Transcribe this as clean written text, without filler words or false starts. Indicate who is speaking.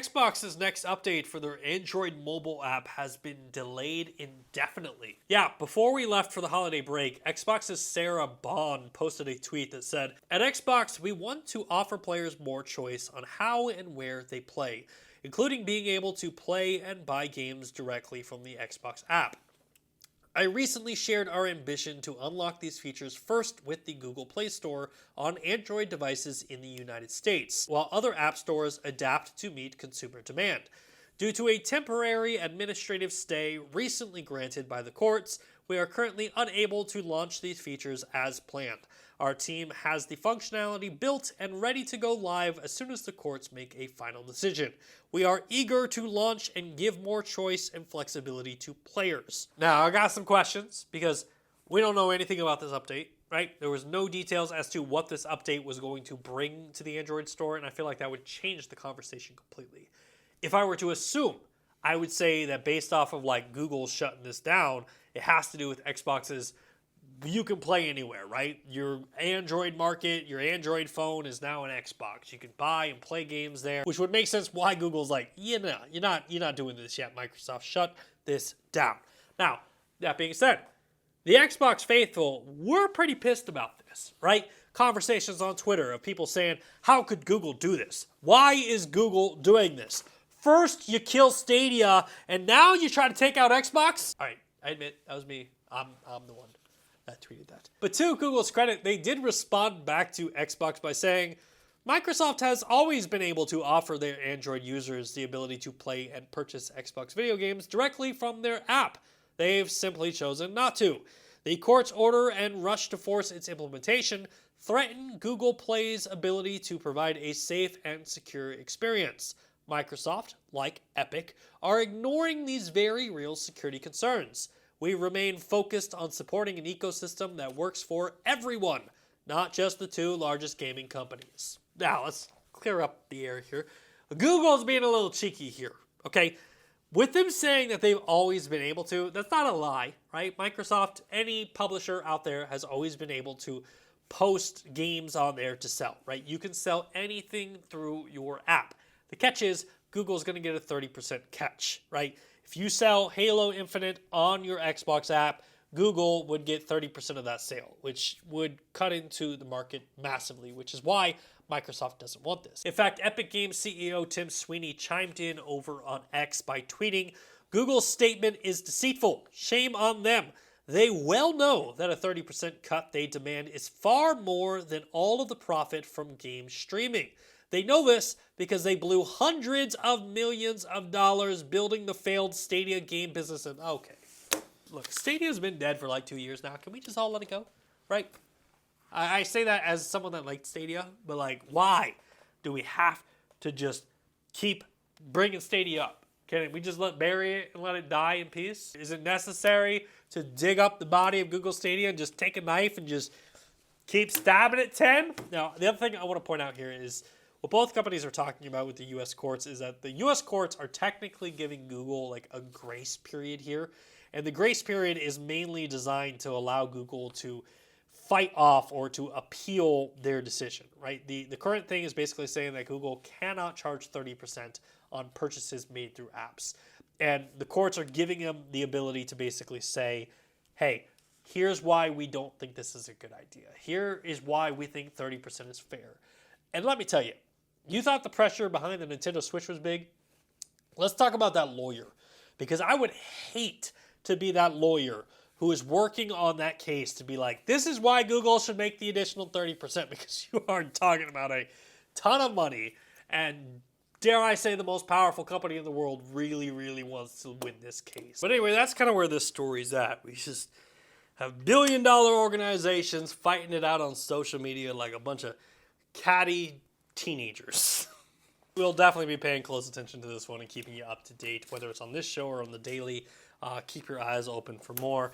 Speaker 1: Xbox's next update for their Android mobile app has been delayed indefinitely. Yeah, before we left for the holiday break, Xbox's Sarah Bond posted a tweet that said, "At Xbox, we want to offer players more choice on how and where they play, including being able to play and buy games directly from the Xbox app. I recently shared our ambition to unlock these features first with the Google Play Store on Android devices in the United States, while other app stores adapt to meet consumer demand. Due to a temporary administrative stay recently granted by the courts, we are currently unable to launch these features as planned. Our team has the functionality built and ready to go live as soon as the courts make a final decision. We are eager to launch and give more choice and flexibility to players." Now, I got some questions because we don't know anything about this update, right? There was no details as to what this update was going to bring to the Android store, and I feel like that would change the conversation completely. If I were to assume, I would say that based off of like Google shutting this down, it has to do with Xbox's you can play anywhere, right? Your Android market, your Android phone is now an Xbox. You can buy and play games there, which would make sense why Google's like, you're not doing this yet, Microsoft. Shut this down. Now, that being said, the Xbox faithful were pretty pissed about this, right? Conversations on Twitter of people saying, how could Google do this? Why is Google doing this? First, you kill Stadia, and now you try to take out Xbox? All right, I admit, that was me. I'm the one that tweeted that. But to Google's credit, they did respond back to Xbox by saying, Microsoft has always been able to offer their Android users the ability to play and purchase Xbox video games directly from their app. They've simply chosen not to. The court's order and rush to force its implementation threaten Google Play's ability to provide a safe and secure experience. Microsoft, like Epic, are ignoring these very real security concerns. We remain focused on supporting an ecosystem that works for everyone, not just the two largest gaming companies. Now, let's clear up the air here. Google's being a little cheeky here, okay? With them saying that they've always been able to, that's not a lie, right? Microsoft, any publisher out there, has always been able to post games on there to sell, right? You can sell anything through your app. The catch is Google's going to get a 30% catch, right? If you sell Halo Infinite on your Xbox app, Google would get 30% of that sale, which would cut into the market massively, which is why Microsoft doesn't want this. In fact, Epic Games CEO Tim Sweeney chimed in over on X by tweeting, "Google's statement is deceitful. Shame on them. They well know that a 30% cut they demand is far more than all of the profit from game streaming. They know this because they blew hundreds of millions of dollars building the failed Stadia game business." And okay, look, Stadia's been dead for like 2 years now. Can we just all let it go, right? I say that as someone that liked Stadia, but like, why do we have to just keep bringing Stadia up? Can we just bury it and let it die in peace? Is it necessary to dig up the body of Google Stadia and just take a knife and just keep stabbing at 10? Now, the other thing I want to point out here is what both companies are talking about with the U.S. courts is that the U.S. courts are technically giving Google like a grace period here. And the grace period is mainly designed to allow Google to fight off or to appeal their decision, right? The current thing is basically saying that Google cannot charge 30% on purchases made through apps. And the courts are giving them the ability to basically say, hey, here's why we don't think this is a good idea. Here is why we think 30% is fair. And let me tell you, you thought the pressure behind the Nintendo Switch was big? Let's talk about that lawyer. Because I would hate to be that lawyer who is working on that case to be like, this is why Google should make the additional 30%, because you are talking about a ton of money, and dare I say the most powerful company in the world really, really wants to win this case. But anyway, that's kind of where this story's at. We just have billion-dollar organizations fighting it out on social media like a bunch of catty teenagers. We'll definitely be paying close attention to this one and keeping you up to date, whether it's on this show or on the daily. Keep your eyes open for more.